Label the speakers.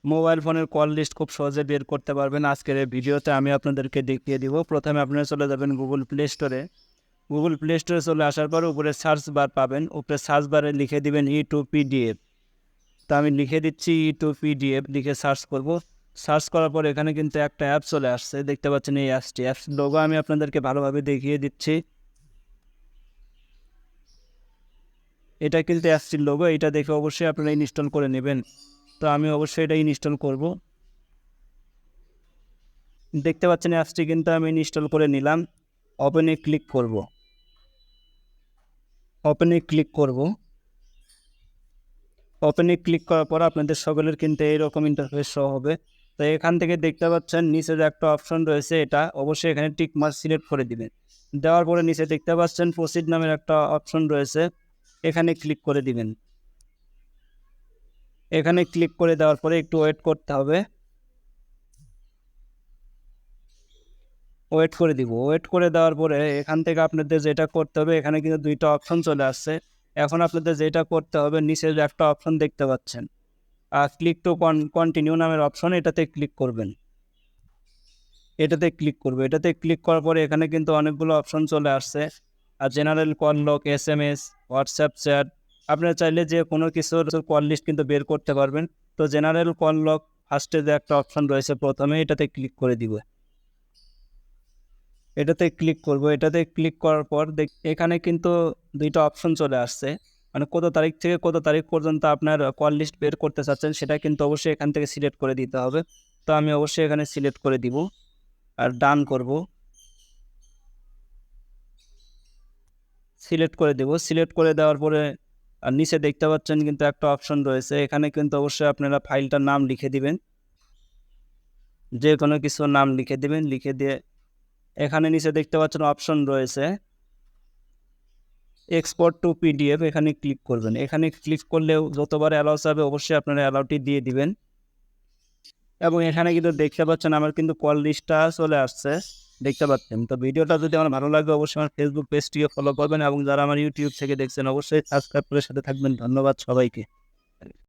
Speaker 1: Mobile ফোনের call list খুব সহজে বের করতে পারবেন। আজকের এই ভিডিওতে আমি আপনাদেরকে দেখিয়ে দিব। প্রথমে আপনারা চলে যাবেন গুগল প্লে স্টোরে। গুগল প্লে স্টোরে চলে আসার পর উপরে সার্চ বার পাবেন। উপরে সার্চ বারে লিখে দিবেন E2PDF। তো আমি লিখে দিচ্ছি E2PDF, লিখে সার্চ করব। সার্চ করার পর এখানে কিন্তু একটা অ্যাপ চলে আসছে, দেখতে পাচ্ছেন এই অ্যাপসটি। অ্যাপস লোগো আমি আপনাদেরকে ভালোভাবে দেখিয়ে দিচ্ছি। এটা কিন্তু অ্যাপসটির লোগো, এটা দেখে অবশ্যই আপনারা ইনস্টল করে নেবেন। তো আমি অবশ্যই এটা ইনস্টল করব। দেখতে পাচ্ছেন অ্যাপসটি কিন্তু আমি ইনস্টল করে নিলাম। ওপেনে ক্লিক করব। ওপেনে ক্লিক করব। ওপেনে ক্লিক করার পর আপনাদের সকলের কিন্তু এইরকম ইন্টারফেস শো হবে। তো এখান থেকে দেখতে পাচ্ছেন নিচে যে একটা অপশন রয়েছে, এটা অবশ্যই এখানে টিক মার্ক সিলেক্ট করে দিবেন। দেওয়ার পরে নিচে দেখতে পাচ্ছেন প্রসিড নামের একটা অপশন রয়েছে, এখানে ক্লিক করে দিবেন। এখানে ক্লিক করে দেওয়ার পরে একটু ওয়েট করতে হবে। ওয়েট করে দিব। ওয়েট করে দেওয়ার পরে এখান থেকে আপনাদের যেটা করতে হবে, এখানে কিন্তু দুইটা অপশন চলে আসছে। এখন আপনাদের যেটা করতে হবে, নিচে যে একটা অপশন দেখতে পাচ্ছেন ক্লিক টু কন্টিনিউ নামের অপশন, এটাতে ক্লিক করবেন। এটাতে ক্লিক করার পরে এখানে কিন্তু অনেকগুলো অপশন চলে আসছে। আর general call log, SMS, WhatsApp chat, আপনারা চাইলে যে কোনো কিছুর কল লিস্ট কিন্তু বের করতে পারবেন। তো জেনারেল কল লক ফার্স্টে যে একটা অপশন রয়েছে প্রথমে, এটাতে ক্লিক করে দিব। এটাতে ক্লিক করব। এটাতে ক্লিক করার পর এখানে কিন্তু দুইটা অপশন চলে আসছে, মানে কত তারিখ থেকে কত তারিখ পর্যন্ত আপনার কল লিস্ট বের করতে চাচ্ছেন সেটা কিন্তু অবশ্যই এখান থেকে সিলেক্ট করে দিতে হবে। তো আমি অবশ্যই এখানে সিলেক্ট করে দিব আর ডান করব। সিলেক্ট করে দেব। সিলেক্ট করে দেওয়ার পরে আর নিচে দেখতে পাচ্ছেন কিন্তু একটা অপশন রয়েছে, এখানে কিন্তু অবশ্যই আপনারা ফাইলটার নাম লিখে দিবেন। যে কোনো কিছুর নাম লিখে দিবেন। লিখে দিয়ে এখানে নিচে দেখতে পাচ্ছেন অপশন রয়েছে এক্সপোর্ট টু PDF, এখানে ক্লিক করবেন। এখানে ক্লিক করলেও যতবার অ্যালাউ চাবে অবশ্যই আপনারা অ্যালাউটি দিয়ে দিবেন। এবং এখানে কিন্তু দেখতে পাচ্ছেন আমার কিন্তু কল লিস্টটা চলে আসছে, দেখতে পাচ্ছেন। তো ভিডিওটা যদি আমার ভালো লাগে অবশ্যই আমার ফেসবুক পেজটিকে ফলো করবেন এবং যারা আমার ইউটিউব থেকে দেখছেন অবশ্যই সাবস্ক্রাইব করে সাথে থাকবেন। ধন্যবাদ সবাইকে।